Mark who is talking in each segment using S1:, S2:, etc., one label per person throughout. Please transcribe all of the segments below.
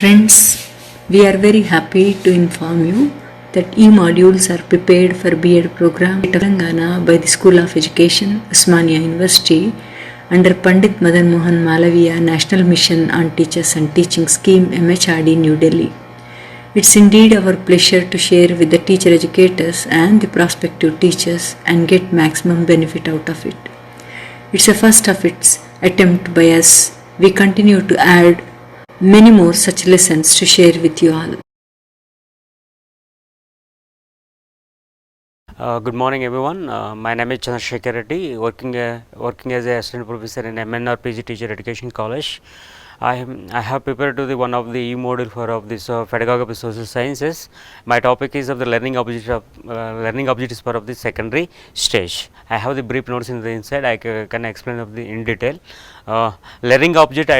S1: Friends, we are very happy to inform you that e-modules are prepared for B.Ed program at Telangana by the School of Education, Osmania University under Pandit Madan Mohan Malaviya National Mission on Teachers and Teaching Scheme MHRD New Delhi. It's indeed our pleasure to share with the teacher educators and the prospective teachers and get maximum benefit out of it. It's a first of its attempt by us. We continue to add many more such lessons to share with you all.
S2: Good morning, everyone. My name is Chandrasekhar Reddy, working as a assistant professor in MNR PG Teacher Education College. I have prepared to the one of the e-module for of this Pedagogy of Social Sciences. My topic is of the learning objectives for of the secondary stage. I have the brief notes in the inside. I can explain of the in detail. Learning object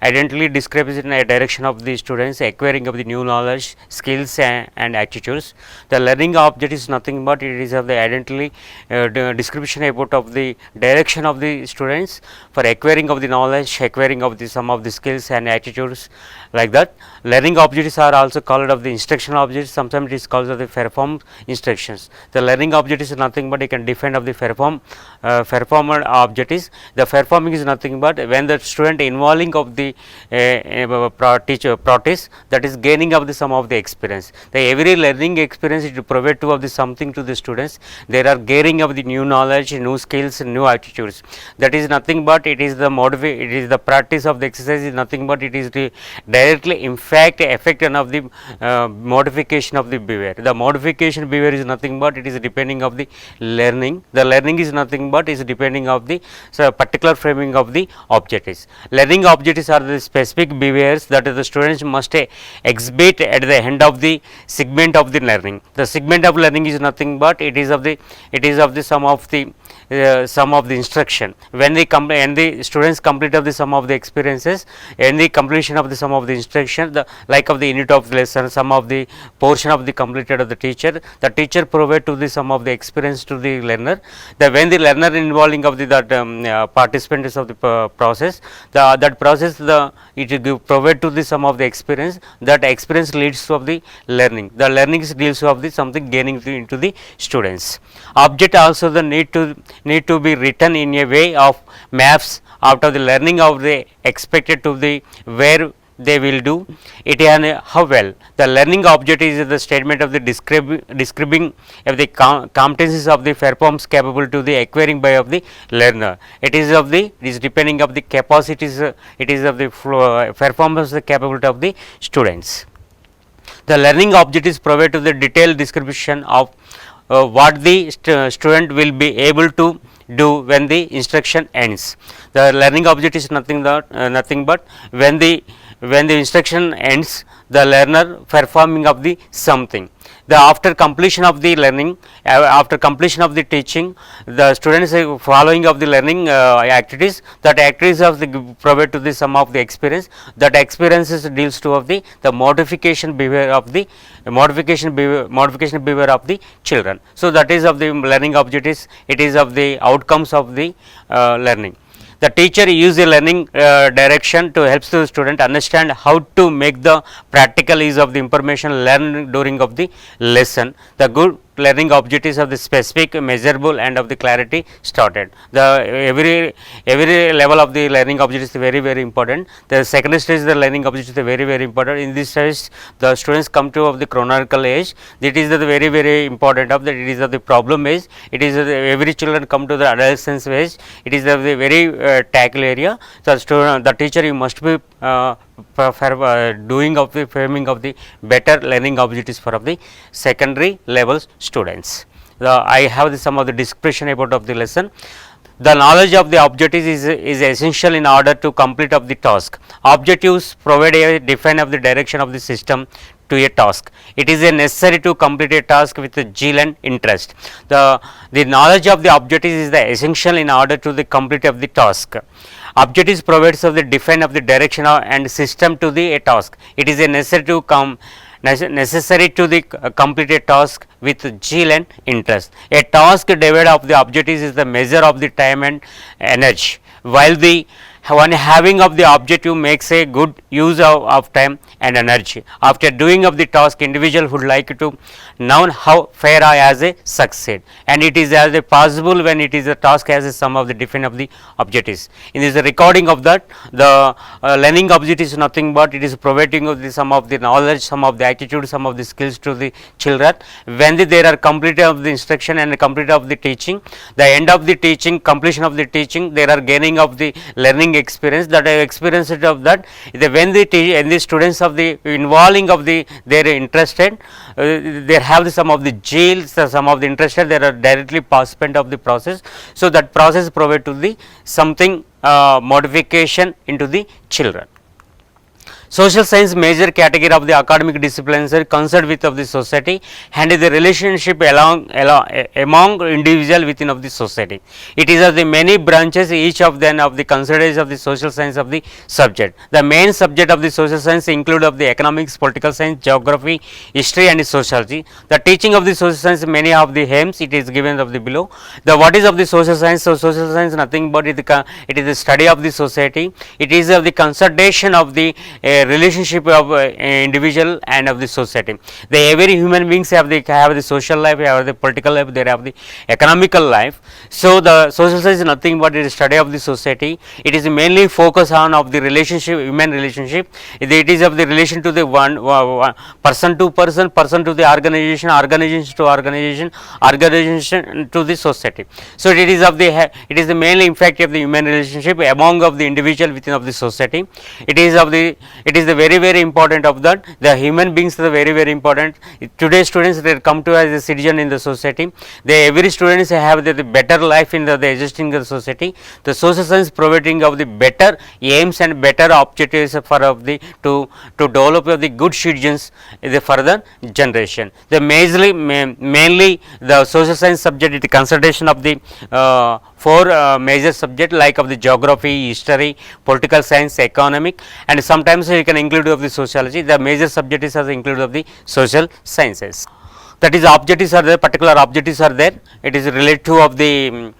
S2: identically describes in a direction of the students acquiring of the new knowledge, skills and attitudes. The learning object is nothing but it is of the identically description about of the direction of the students for acquiring of the knowledge, acquiring of the some of the skills and attitudes, like that. Learning objects are also called of the instructional objects. Sometimes it is called of the perform instructions. The learning object is nothing but you can define of the performer object is the performing is nothing but when the student involving of the teacher practice, that is gaining of the some of the experience. The every learning experience is to provide to of the something to the students. There are gaining of the new knowledge, new skills, new attitudes. That is nothing but it is the practice of the exercise is nothing but it is the directly effect of the modification of the behavior. The modification behavior is nothing but it is depending of the learning. The learning is nothing but is depending of the particular framing of the objectives. Learning objectives are the specific behaviors that the students must exhibit at the end of the segment of the learning. The segment of learning is nothing but it is of the sum of the instruction. When the students complete of the sum of the experiences and the completion of the sum of the instruction, the like of the unit of the lesson, some of the portion of the completed of the teacher provide to the sum of the experience to the learner. When the learner involving of the participants of the process, that process it give provide to the sum of the experience. That experience leads to of the learning. The learning leads to of the something gaining into the students. Object also the need to be written in a way of maps after the learning of the expected to the where they will do it and how well. The learning object is the statement of the describing of the competencies of the performs capable to the acquiring by of the learner. It is depending of the capacities. It is of the performance capability of the students. The learning object is provided to the detailed description of what the student will be able to do when the instruction ends. The learning object is nothing but when the instruction ends, the learner performing of the something. After completion of the learning, after completion of the teaching, the students following of the learning activities. That activities of the provide to the sum of the experience. That experiences deals to of the modification behavior of the modification behavior of the children. So that is of the learning objectives. It is of the outcomes of the learning. The teacher use a learning direction to help the student understand how to make the practical use of the information learned during of the lesson. The good learning objectives of the specific, measurable and of the clarity started. Every level of the learning object is very important. The second stage the learning object is very important. In this stage the students come to of the chronological age. That is the very important of that. It is of the problem age. It is every children come to the adolescence age. It is of the very tackle area. So the teacher you must be doing of the framing of the better learning objectives for of the secondary level students. I have some of the description about of the lesson. The knowledge of the objectives is essential in order to complete of the task. Objectives provide a define of the direction of the system to a task. It is necessary to complete a task with zeal and interest. The knowledge of the objectives is the essential in order to the complete of the task. Objectives provides of the define of the direction and system to the a task. It is necessary to complete a task with zeal and interest. A task divided of the objectives is the measure of the time and energy, while the one having of the objective makes a good use of time and energy. After doing of the task, individual would like to know how fair I as a succeed, and it is as a possible when it is a task as a sum of the different of the objectives. In this recording of that, the learning objective is nothing but it is providing of the some of the knowledge, some of the attitude, some of the skills to the children. When they are completed of the instruction and complete of the teaching, the end of the teaching, completion of the teaching, they are gaining of the learning experience. That experience of that, when the students of the involving of the they are interested, they have the, some of the jails, some of the interested, they are directly participant of the process. So that process provide to the something modification into the children. Social science major category of the academic disciplines are concerned with of the society and the relationship among individual within of the society. It is of the many branches, each of them of the consideration of the social science of the subject. The main subject of the social science include of the economics, political science, geography, history and sociology. The teaching of the social science, many of the aims it is given of the below. The what is of the social science? So social science nothing but it is the study of the society. It is of the consultation of the relationship of individual and of the society. The every human beings have the social life, have the political life, they have the economical life. So the social science is nothing but it is study of the society. It is mainly focus on of the relationship, human relationship. It is of the relation to the one person to person, person to the organization, organization to organization, organization to the society. So it is of the mainly in fact of the human relationship among of the individual within of the society. It is the very important of that. The human beings are very important. Today's students they come to as a citizen in the society. They every students have the better life in the existing the society. The social science providing of the better aims and better objectives for of the to develop of the good citizens in the further generation. The mainly the social science subject is the consideration of the four major subject like of the geography, history, political science, economic, and sometimes you can include of the sociology. The major subject is also included of the social sciences. That is objectives are there, particular objectives are there. It is related to of the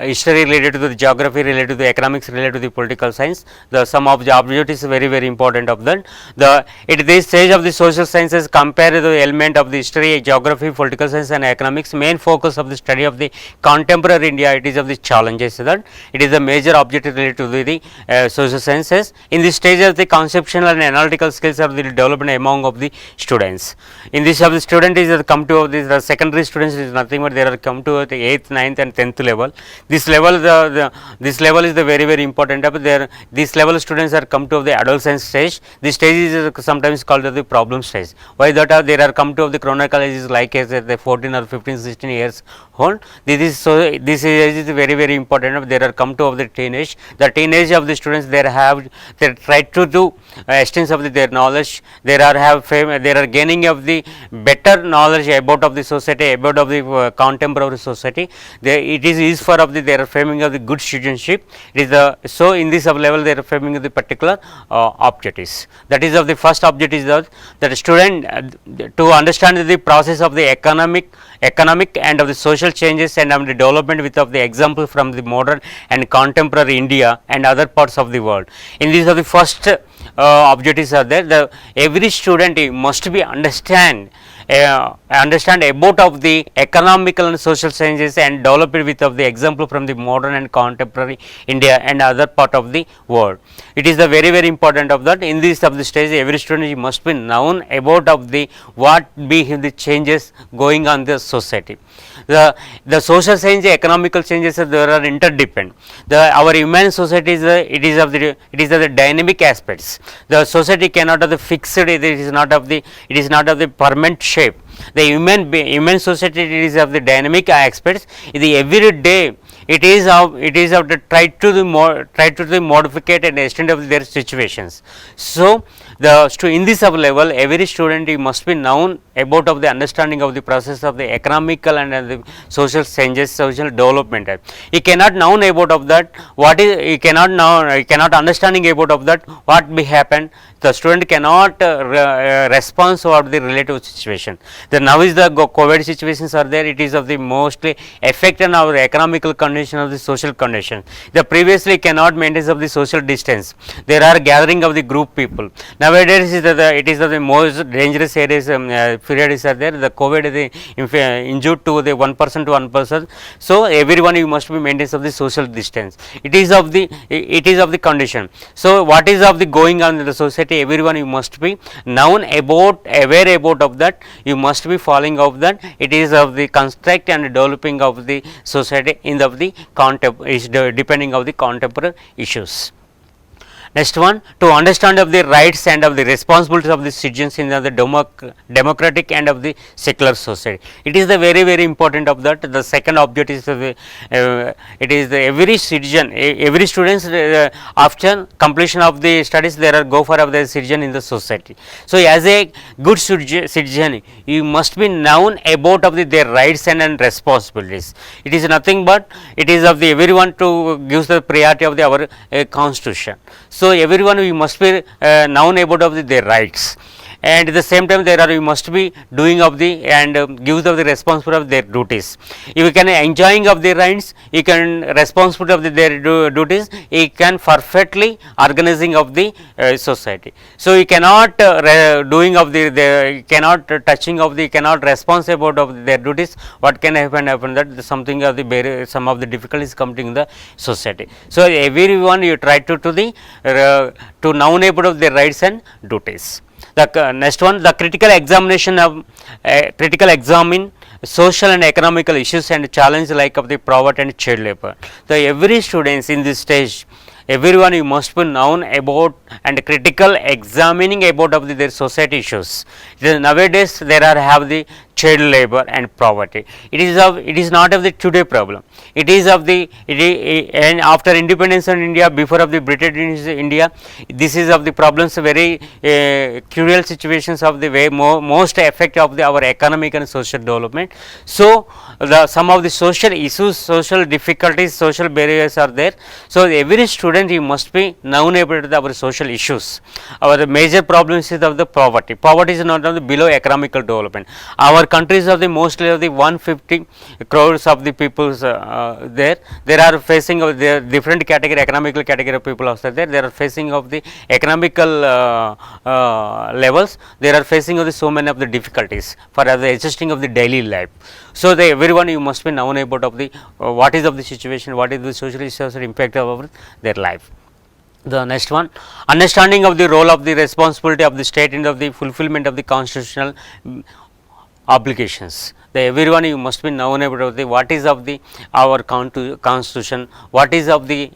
S2: history related to the geography, related to the economics, related to the political science. The sum of the objectives is very important of that. At this stage of the social sciences compare the element of the history, geography, political science and economics. Main focus of the study of the contemporary India, it is of the challenges that it is the major objective related to the social sciences. In this stage of the conceptual and analytical skills are the development among of the students. In this of the student is come to the secondary students is nothing but they are come to the 8th, 9th and 10th level. This level this level is the very important of there. This level students are come to the adolescent stage. This stage is sometimes called the problem stage. Why that they are come to the chronological ages like as the 14 or 15, 16 years old. This age is very important of there are come to of the teenage. The teenage of the students they try to do extents of their knowledge. They are gaining of the better knowledge about of the society, about of the contemporary society. It is for of the they are framing of the good citizenship. It is the so in this level they are framing of the particular objectives. That is of the first objective is that student to understand the process of the economic and of the social changes and of the development with of the example from the modern and contemporary India and other parts of the world. In these of the first objectives are there. Every student must be understand about of the economical and social sciences and develop it with of the example from the modern and contemporary India and other part of the world. It is the very important of that. In this of the stage every student must be known about of the what be the changes going on the society. The social science, economical changes there are interdependent. Our human society is it is of the dynamic aspects. The society cannot have the fixed. It is not of the permanent shape. The human society it is of the dynamic aspects. The every day it is of the try to the modificate and extend of their situations. So in this level every student he must be known about of the understanding of the process of the economical and the social changes, social development. He cannot known about of that what is, he cannot know, he cannot understanding about of that what may happen. The student cannot respond over the relative situation. The now is the COVID situations are there, it is of the mostly effect on our economical condition of the social condition. The previously cannot maintain of the social distance, there are gathering of the group people. Nowadays it is of the most dangerous areas periods are there, the COVID is injured to the one person to one person. So everyone you must be maintains of the social distance, it is of the condition. So what is of the going on in the society, everyone you must be known about, aware about of that, you must be following of that. It is of the construct and developing of the society in the is depending of the contemporary issues. Next one, to understand of the rights and of the responsibilities of the citizens in the democratic and of the secular society. It is the very important of that. The second objective is it is the every citizen, every student after completion of the studies there are go for of the citizen in the society. So as a good citizen you must be known about of their rights and responsibilities. It is nothing but it is of the everyone to gives the priority of the our constitution. So everyone we must be known about of their rights, and at the same time there are you must be doing of the and gives of the responsibility of their duties. If you can enjoying of their rights, you can responsibility of their duties, you can perfectly organizing of the society. So you cannot doing of the cannot touching of the cannot responsible of their duties. What can happen that something of the some of the difficulties coming in the society. So everyone you try to to known about of their rights and duties. The next one, the critical examination of critical examine social and economical issues and challenge like of the poverty and child labor. So every students in this stage, everyone you must be known about and critical examining about of their society issues. Nowadays there are have the child labor and poverty. It is not of the today problem. It is of the and after independence of India, before of the British India, this is of the problems very cruel situations of the way most effect of our economic and social development. So some of the social issues, social difficulties, social barriers are there. So every student you must be known about our social issues. Our major problems is of the poverty. Poverty is not of the below economical development. Our countries of the mostly of the 150 crores of the peoples there are facing of the different category, economical category of people also there. They are facing of the economical levels. They are facing of the so many of the difficulties for the existing of the daily life. So everyone you must be known about of the what is of the situation, what is the social impact of their life. The next one, understanding of the role of the responsibility of the state in of the fulfillment of the constitutional obligations. Everyone you must be known about the what is of the our constitution, what is of the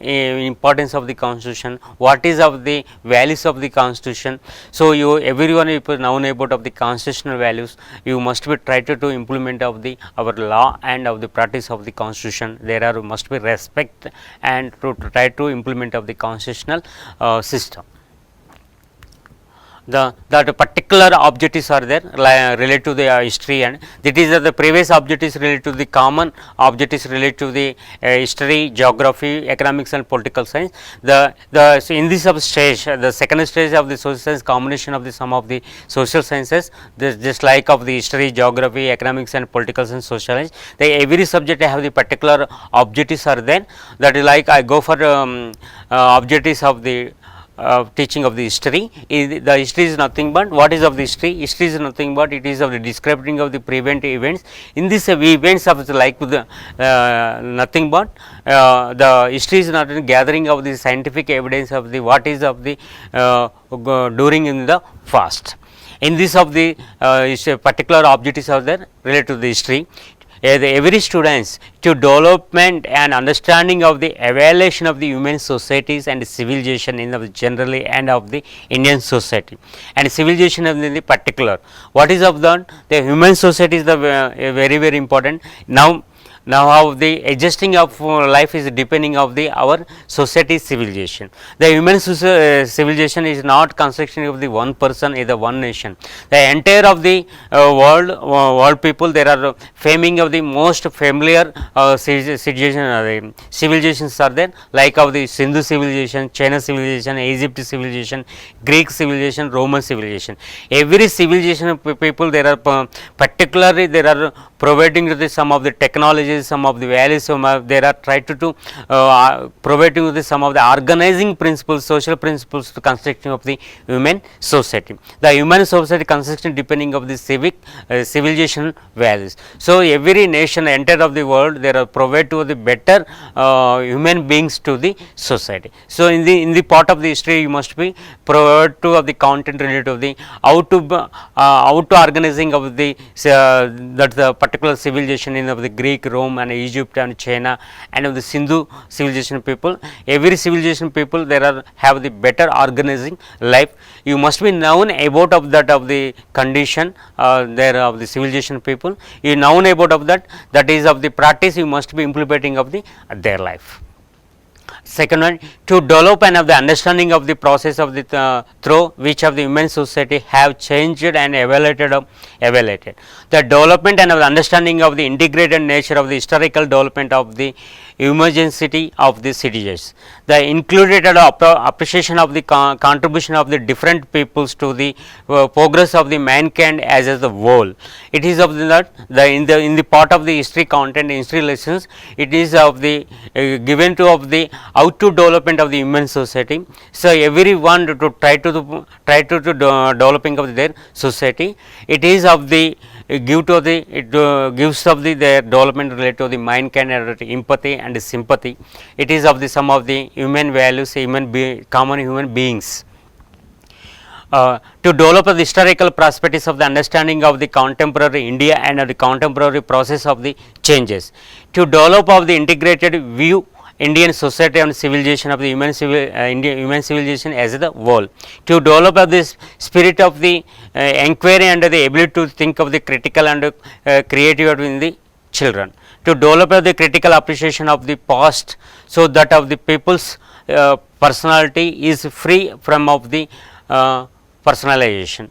S2: importance of the constitution, what is of the values of the constitution. So you everyone you known about of the constitutional values, you must be try to implement of the our law and of the practice of the constitution. There are must be respect and to try to implement of the constitutional system. The particular objectives are there related to the history, and that is the previous objectives related to the common objectives related to the history, geography, economics and political science. So in this stage, the second stage of the social science, combination of the some of the social sciences, just like of the history, geography, economics and political science, social science. Every subject have the particular objectives are there. That is like I go for objectives of the teaching of the history. The history is nothing but what is of the history? History is nothing but it is of the describing of the preventive events. In this events of the like the nothing but the history is not a gathering of the scientific evidence of the what is of the during in the past. In this of the particular objectives are there related to the history. Every students to development and understanding of the evaluation of the human societies and civilization in the generally and of the Indian society and civilization in the particular. What is of that? The human society is the very important. Now now how the adjusting of life is depending of the our society civilization. The human civilization is not construction of the one person, is the one nation. The entire of the world people, there are faming of the most familiar civilizations are there, like of the Sindhu civilization, China civilization, Egypt civilization, Greek civilization, Roman civilization. Every civilization people, there are particularly there are providing to the some of the technologies, some of the values, there are try to providing to the some of the organizing principles, social principles to construction of the human society. The human society construction depending of the civic civilization values. So every nation entire of the world, there are provide to the better human beings to the society. So in the part of the history, you must be provide to of the content related to the how to organizing of the that the particular civilization in of the Greek, Rome and Egypt and China and of the Sindhu civilization people. Every civilization people, there are have the better organizing life. You must be known about of that of the condition there of the civilization people. You known about of that, that is of the practice you must be implementing of the their life. Second one, to develop and have the understanding of the process of the through which of the human society have changed and evaluated. The development and of the understanding of the integrated nature of the historical development of the emergency of the citizens. The included appreciation of the contribution of the different peoples to the progress of the mankind as a whole. It is of that in the part of the history content, history lessons, it is of the given to of the how to development of the human society. So everyone to try to developing of their society. It is of the give to the gives of the their development related to the mankind and empathy and sympathy. It is of the some of the human values, common human beings. To develop the historical perspectives of the understanding of the contemporary India and of the contemporary process of the changes. To develop of the integrated view Indian society and civilization of the human civilization as the whole. To develop of this spirit of the inquiry and the ability to think of the critical and creativity in the children. To develop of the critical appreciation of the past, so that of the people's personality is free from of the personalization.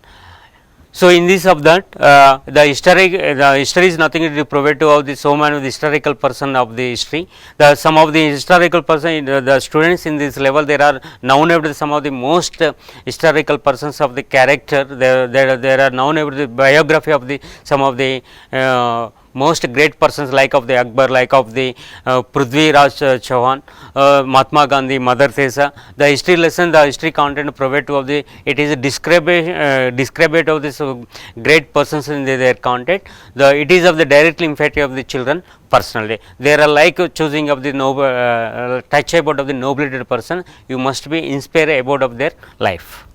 S2: So in this of that, the history is nothing to provide to all the so many of the historical person of the history. Some of the historical person, the students in this level, there are known about some of the most historical persons of the character. There are known about the biography of the some of the most great persons, like of the Akbar, like of the Prithvi Raj Chauhan, Mahatma Gandhi, Mother Teresa. The history lesson, the history content provide to of the, it is a describe of this great persons in their content. It is of the directly impacting of the children personally. They are like choosing of the noble touch about of the nobility person. You must be inspired about of their life.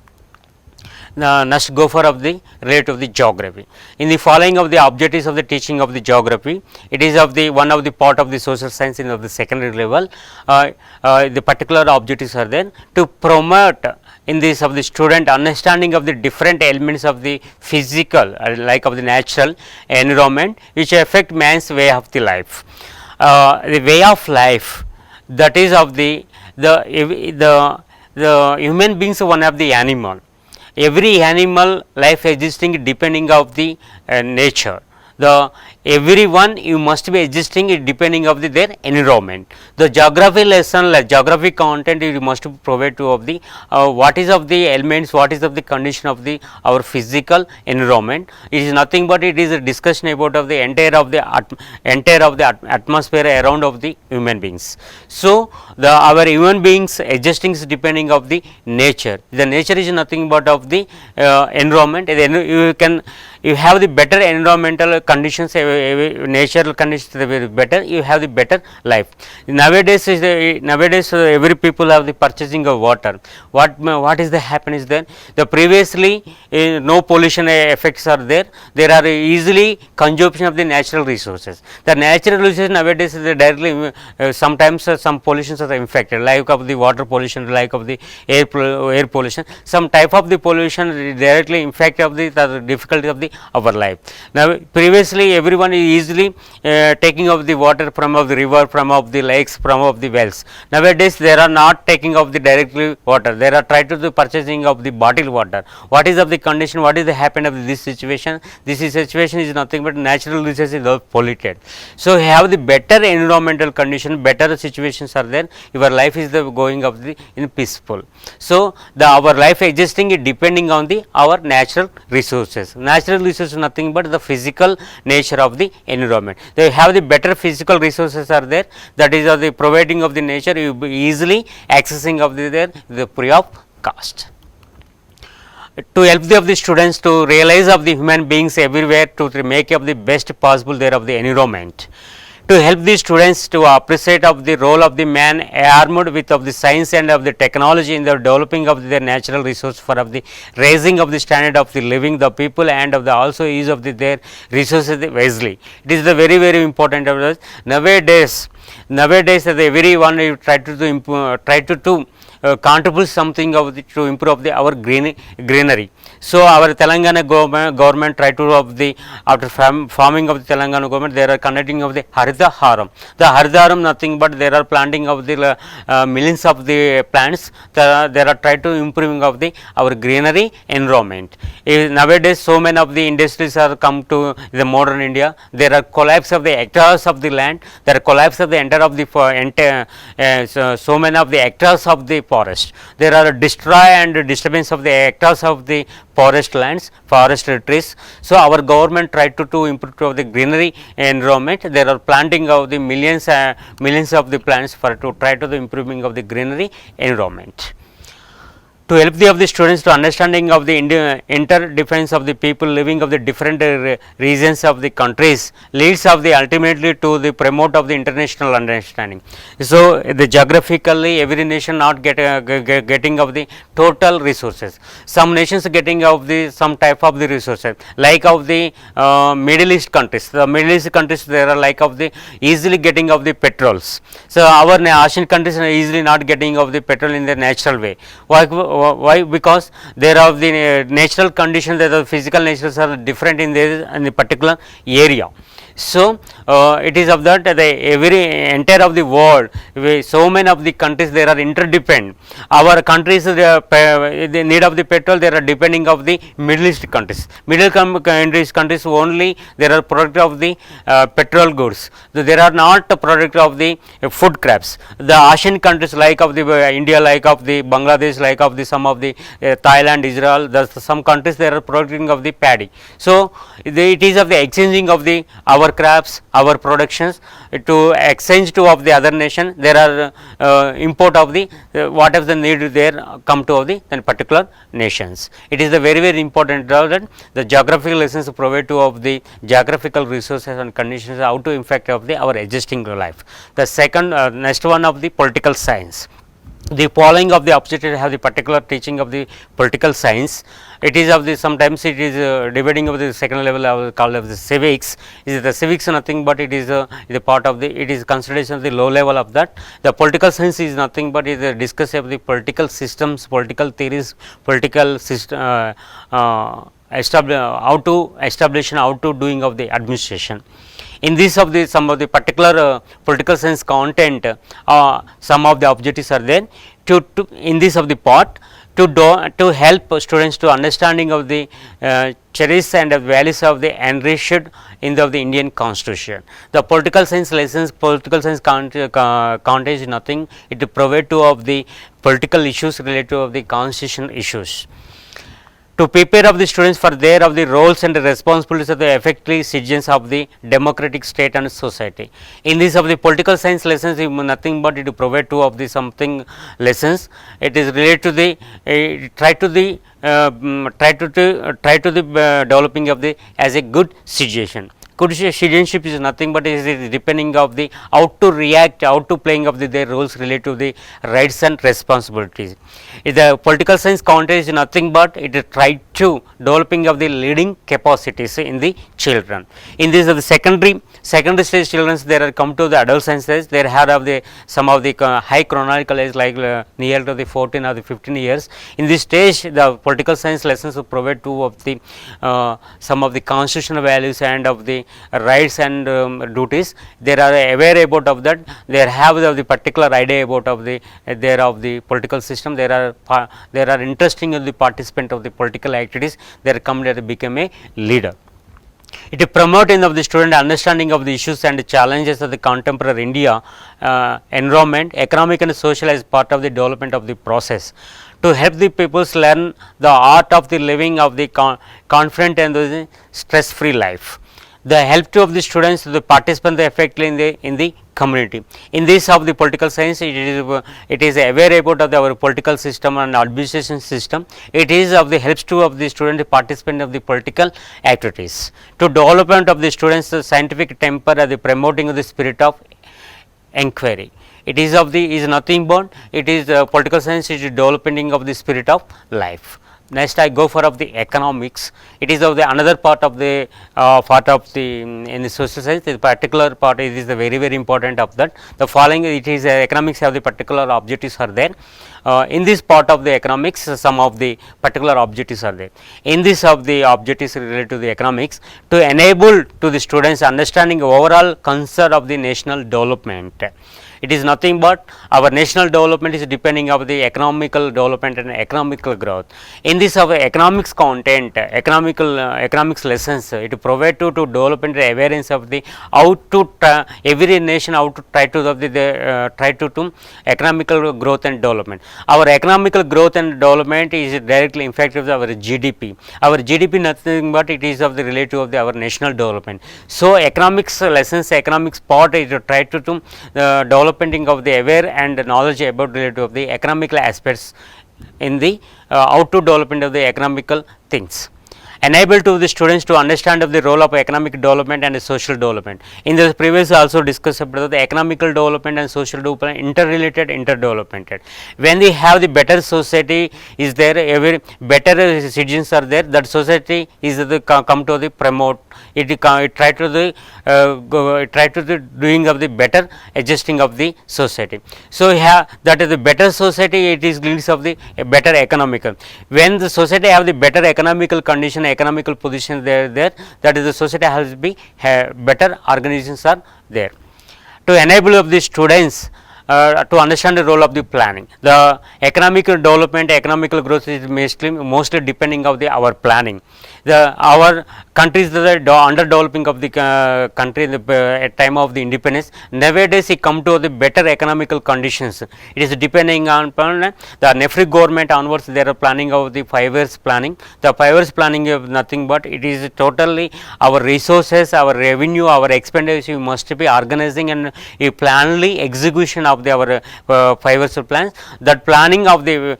S2: Next go for of the rate of the geography. In the following of the objectives of the teaching of the geography, it is of the one of the part of the social science in of the secondary level. The particular objectives are there to promote in this of the student understanding of the different elements of the physical like of the natural environment which affect man's way of the life. The way of life, that is of the human beings are one of the animal. Every animal life existing depending of the nature. Everyone you must be existing depending of their environment. The geography lesson, like geography content, you must provide to of the what is of the elements, what is of the condition of the our physical environment. It is nothing but it is a discussion about of the entire of the atmosphere around of the human beings. So our human beings existing is depending of the nature. The nature is nothing but of the environment. You have the better environmental conditions, natural conditions very better, you have the better life. Nowadays every people have the purchasing of water. What is the happiness then? The previously no pollution effects are there. There are easily consumption of the natural resources. The natural resources nowadays is directly sometimes some pollutions are infected, like of the water pollution, like of the air pollution. Some type of the pollution directly infect of the difficulty of the our life. Now previously everyone everyone is easily taking of the water from of the river, from of the lakes, from of the wells. Nowadays they are not taking of the directly water, they are trying to do purchasing of the bottled water. What is of the condition, what is the happen of this situation? This situation is nothing but natural resources is polluted. So have the better environmental condition, better situations are there, your life is the going of the in peaceful. So the our life existing is depending on the our natural resources. Natural resources nothing but the physical nature of the environment. They have the better physical resources are there, that is of the providing of the nature, you be easily accessing of the free of cost. To help the students to realize of the human beings everywhere, to make up the best possible there of the environment, to help the students to appreciate of the role of the man armed with of the science and of the technology in the developing of their natural resource for of the raising of the standard of the living the people and of the also use of their resources wisely. It is the very important of this. Nowadays everyone try to contribute something of the, to improve the our greenery. So our Telangana government try to of the after forming of the Telangana government, they are conducting of the Harita Haram. The Harita Haram nothing but they are planting of the millions of the plants. They are try to improving of the our greenery environment. Nowadays so many of the industries are come to the modern India. There are collapse of the hectares of the land. There are collapse of the entire of the so many of the hectares of the forest. There are destroy and disturbance of the hectares of the forest lands, forest trees. So our government tried to improve the greenery environment. There are planting of the millions of the plants for to try to the improving of the greenery environment. To help of the students to understanding of the interdependence of the people living of the different regions of the countries leads of the ultimately to the promote of the international understanding. So the geographically every nation not getting of the total resources. Some nations getting of the some type of the resources like of the Middle East countries. The Middle East countries there are like of the easily getting of the petrols. So our Asian countries are easily not getting of the petrol in the natural way. Why? Because there are the natural conditions, that the physical natures are different in the particular area. So it is of that the every entire of the world, so many of the countries there are interdependent. Our countries the need of the petrol, they are depending of the Middle East countries. Countries only there are product of the petrol goods. So there are not a product of the food crops. The Asian countries like of the India, like of the Bangladesh, like of the some of the Thailand, Israel, some countries there are producing of the paddy. So it is of the exchanging of the our crops, our productions to exchange to of the other nation. There are import of the whatever the need there come to of the particular nations. It is the very important that the geographical lessons provide to of the geographical resources and conditions how to impact of the our existing life. The second next one of the political science. The following of the objectives have the particular teaching of the political science. It is of the sometimes it is dividing of the second level I will call of the civics. Is the civics nothing but it is the part of the it is consideration of the low level of that. The political science is nothing but is a discuss of the political systems, political theories, political system how to establish and how to doing of the administration. In this of the some of the particular political science content, some of the objectives are there to in this of the part to help students to understanding of the cherish and the values of the enriched in the Indian Constitution. The political science lessons, political science content is nothing. It provide to of the political issues related to of the constitutional issues. To prepare of the students for their of the roles and the responsibilities of the effective citizens of the democratic state and society. In this of the political science lessons, nothing but it provide two of the something lessons. It is related to the try to the developing of the as a good citizen. Good citizenship is nothing but is depending of the how to react, how to playing of their roles related to the rights and responsibilities. The political science content is nothing but it is tried to developing of the leading capacities in the children. In this of the secondary stage children, they are come to the adult science stage, they have of the some of the high chronological age like near to the 14 or the 15 years. In this stage, the political science lessons will provide two of the some of the constitutional values and of the rights and duties. They are aware about of that. They have the particular idea about of the there of the political system. There are interesting in the participant of the political activities. They are come to become a leader. It is promoting of the student understanding of the issues and the challenges of the contemporary India environment, economic and social as part of the development of the process. To help the peoples learn the art of the living of the confident and the stress free life. The help to of the students to the participant effectively in the community. In this of the political science, it is aware about of our political system and administration system. It is of the helps to of the student participant of the political activities. To development of the students the scientific temper and the promoting of the spirit of inquiry. It is of the is nothing but it is political science is developing of the spirit of life. Next I go for of the economics. It is of the another part of the in the social science. The particular part is the very important of that. The following it is economics have the particular objectives are there. In this part of the economics, some of the particular objectives are there. In this of the objectives related to the economics, to enable to the students understanding overall concern of the national development. It is nothing but our national development is depending on the economical development and economical growth. In this our economics content, economics lessons, it provide to development awareness of the how to every nation how to try to try to economical growth and development. Our economical growth and development is directly impacted our GDP. Our GDP nothing but it is of the relative of our national development. So economics lessons, economics part is to try to developing of the aware and knowledge about related of the economical aspects in the how to development of the economical things. Enable to the students to understand of the role of economic development and social development. In the previous also discussed about the economical development and social development interrelated, interdevelopmented. When we have the better society is there, every better citizens are there, that society is the come to the promote. It try to the doing of the better adjusting of the society. So that is the better society. It is leads of the better economical. When the society have the better economical condition, economical position there, that is the society has to be better organizations are there. To enable of the students to understand the role of the planning. The economical development, economical growth is mostly depending of the our planning. Our countries that are underdeveloping of the country at time of the independence, nowadays it come to the better economical conditions. It is depending on the NEFRI government onwards, they are planning of the 5 years planning. The 5 years planning is nothing but it is totally our resources, our revenue, our expenditure must be organizing and a planly execution of the our 5 years plans. That planning of the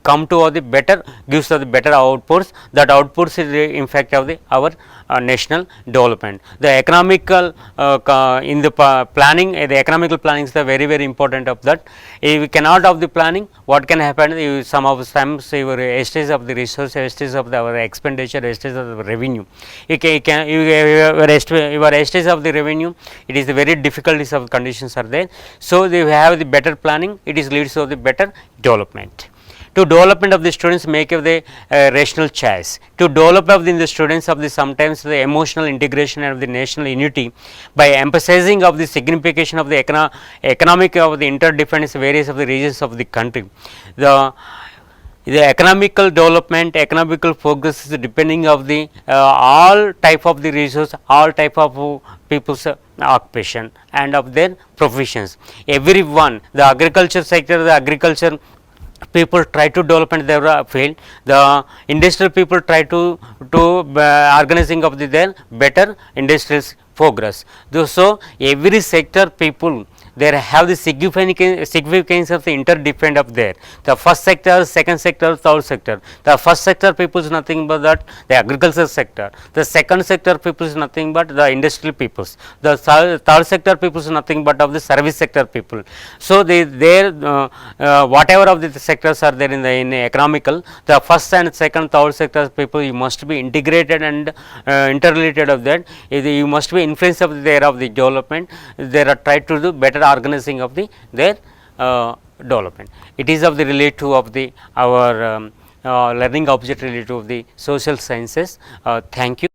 S2: come to the better gives us the better outputs. That outputs is in fact of the our national development. The economical in the planning, the economical planning is the very important of that. If we cannot of the planning, what can happen? Some of times your wastage of the resource, wastage of our expenditure, wastage of the revenue. Your wastage of the revenue, it is the very difficulties of conditions are there. So they have the better planning, it is leads to the better development. To development of the students make of the rational choice. To develop of the students of the sometimes the emotional integration of the national unity by emphasizing of the signification of the economic of the interdependence various of the regions of the country. The economical development, economical progress is depending of the all type of the resource, all type of people's occupation and of their professions. Everyone, the agriculture sector, the agriculture people try to develop in their field, the industrial people try to organizing of their better industrial progress. So every sector people they have the significance of the interdependent of there. The first sector, second sector, third sector. The first sector people is nothing but that the agriculture sector. The second sector people is nothing but the industrial peoples. The third sector people is nothing but of the service sector people. So whatever of the sectors are there in economical, the first and second, third sector people, you must be integrated and interrelated of that. You must be influence of there of the development. They are try to do better organizing of the their development. It is of the relative of the our learning object relative of the social sciences. Thank you.